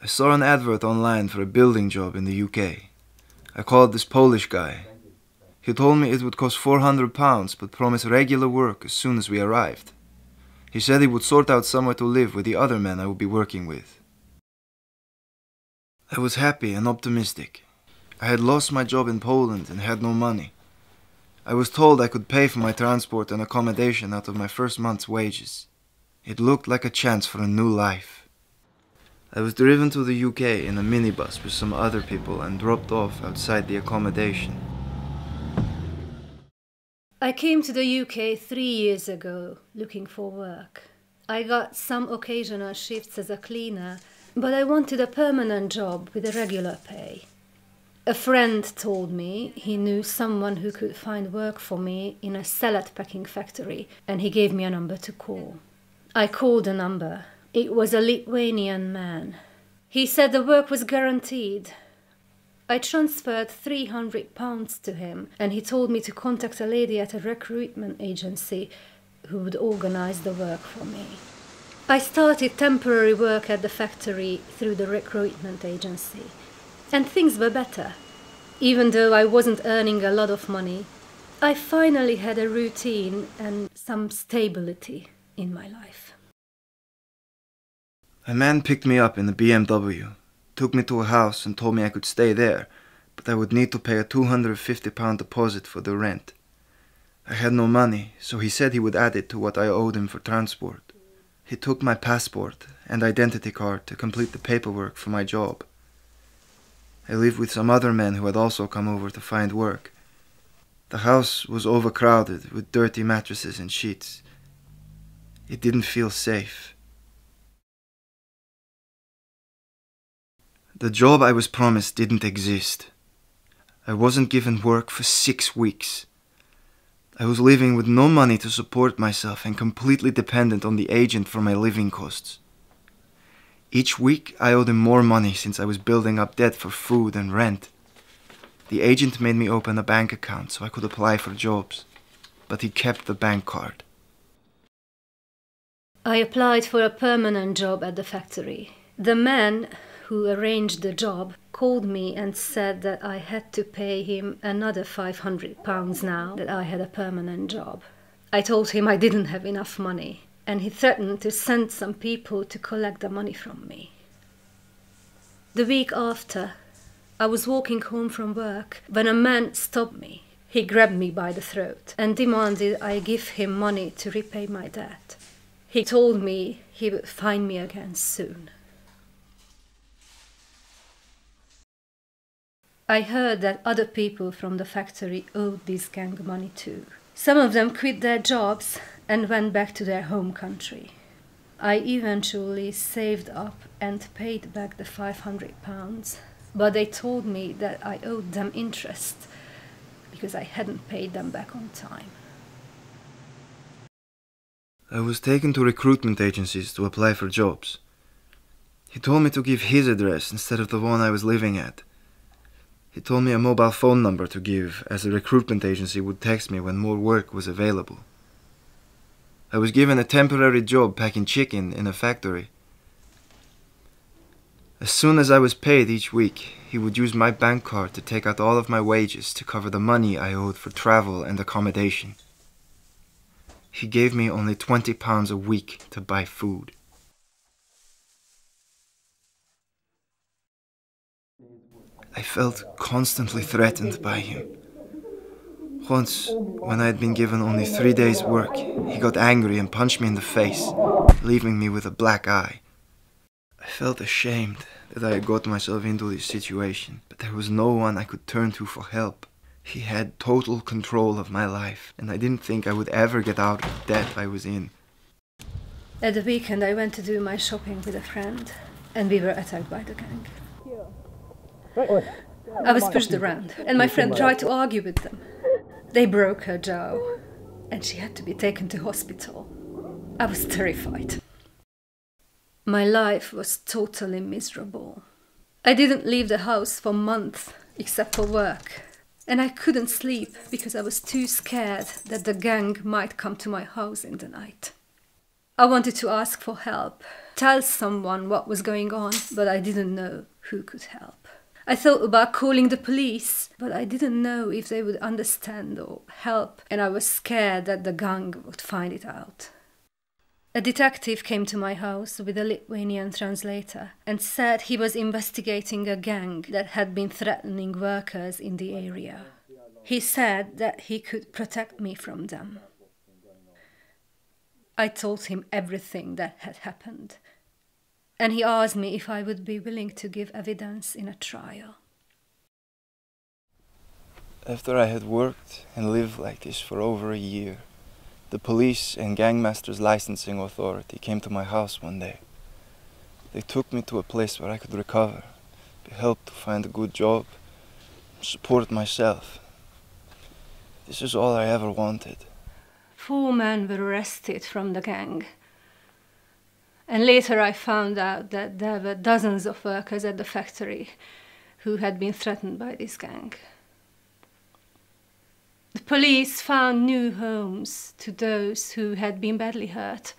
I saw an advert online for a building job in the UK. I called this Polish guy. He told me it would cost £400 but promised regular work as soon as we arrived. He said he would sort out somewhere to live with the other men I would be working with. I was happy and optimistic. I had lost my job in Poland and had no money. I was told I could pay for my transport and accommodation out of my first month's wages. It looked like a chance for a new life. I was driven to the UK in a minibus with some other people and dropped off outside the accommodation. I came to the UK 3 years ago looking for work. I got some occasional shifts as a cleaner, but I wanted a permanent job with a regular pay. A friend told me he knew someone who could find work for me in a salad packing factory, and he gave me a number to call. I called the number. It was a Lithuanian man. He said the work was guaranteed. I transferred £300 to him, and he told me to contact a lady at a recruitment agency who would organize the work for me. I started temporary work at the factory through the recruitment agency, and things were better. Even though I wasn't earning a lot of money, I finally had a routine and some stability in my life. A man picked me up in a BMW, took me to a house and told me I could stay there, but I would need to pay a £250 deposit for the rent. I had no money, so he said he would add it to what I owed him for transport. He took my passport and identity card to complete the paperwork for my job. I lived with some other men who had also come over to find work. The house was overcrowded with dirty mattresses and sheets. It didn't feel safe. The job I was promised didn't exist. I wasn't given work for 6 weeks. I was living with no money to support myself and completely dependent on the agent for my living costs. Each week I owed him more money since I was building up debt for food and rent. The agent made me open a bank account so I could apply for jobs, but he kept the bank card. I applied for a permanent job at the factory. The man who arranged the job called me and said that I had to pay him another £500 now that I had a permanent job. I told him I didn't have enough money, and he threatened to send some people to collect the money from me. The week after, I was walking home from work when a man stopped me. He grabbed me by the throat and demanded I give him money to repay my debt. He told me he would find me again soon. I heard that other people from the factory owed this gang money too. Some of them quit their jobs and went back to their home country. I eventually saved up and paid back the £500, but they told me that I owed them interest because I hadn't paid them back on time. I was taken to recruitment agencies to apply for jobs. He told me to give his address instead of the one I was living at. He told me a mobile phone number to give, as the recruitment agency would text me when more work was available. I was given a temporary job packing chicken in a factory. As soon as I was paid each week, he would use my bank card to take out all of my wages to cover the money I owed for travel and accommodation. He gave me only £20 a week to buy food. I felt constantly threatened by him. Once, when I had been given only 3 days' work, he got angry and punched me in the face, leaving me with a black eye. I felt ashamed that I had got myself into this situation, but there was no one I could turn to for help. He had total control of my life, and I didn't think I would ever get out of the debt I was in. At the weekend I went to do my shopping with a friend, and we were attacked by the gang. I was pushed around, and my friend tried to argue with them. They broke her jaw, and she had to be taken to hospital. I was terrified. My life was totally miserable. I didn't leave the house for months, except for work. And I couldn't sleep because I was too scared that the gang might come to my house in the night. I wanted to ask for help, tell someone what was going on, but I didn't know who could help. I thought about calling the police, but I didn't know if they would understand or help, and I was scared that the gang would find it out. A detective came to my house with a Lithuanian translator and said he was investigating a gang that had been threatening workers in the area. He said that he could protect me from them. I told him everything that had happened, and he asked me if I would be willing to give evidence in a trial. After I had worked and lived like this for over a year, the police and gangmasters licensing authority came to my house one day. They took me to a place where I could recover, be helped to find a good job, support myself. This is all I ever wanted. 4 men were arrested from the gang. And later I found out that there were dozens of workers at the factory who had been threatened by this gang. The police found new homes to those who had been badly hurt,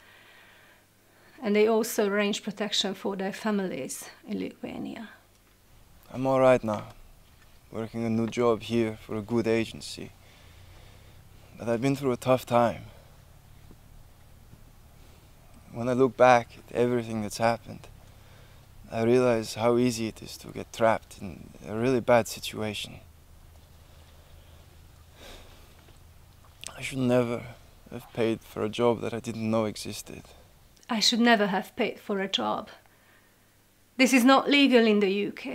and they also arranged protection for their families in Lithuania. I'm all right now, working a new job here for a good agency. But I've been through a tough time. When I look back at everything that's happened, I realize how easy it is to get trapped in a really bad situation. I should never have paid for a job that I didn't know existed. I should never have paid for a job. This is not legal in the UK.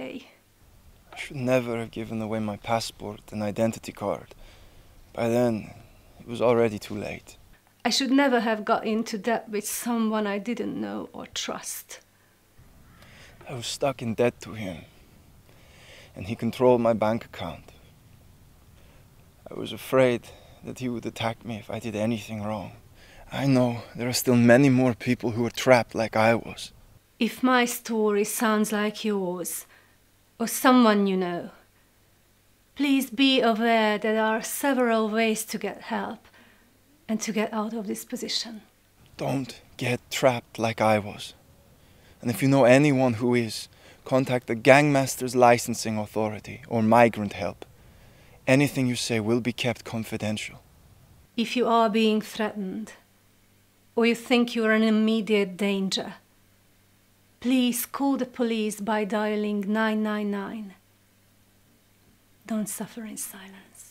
I should never have given away my passport and identity card. By then, it was already too late. I should never have got into debt with someone I didn't know or trust. I was stuck in debt to him, and he controlled my bank account. I was afraid that he would attack me if I did anything wrong. I know there are still many more people who are trapped like I was. If my story sounds like yours, or someone you know, please be aware that there are several ways to get help and to get out of this position. Don't get trapped like I was. And if you know anyone who is, contact the Gangmasters Licensing Authority or Migrant Help. Anything you say will be kept confidential. If you are being threatened, or you think you are in immediate danger, please call the police by dialing 999. Don't suffer in silence.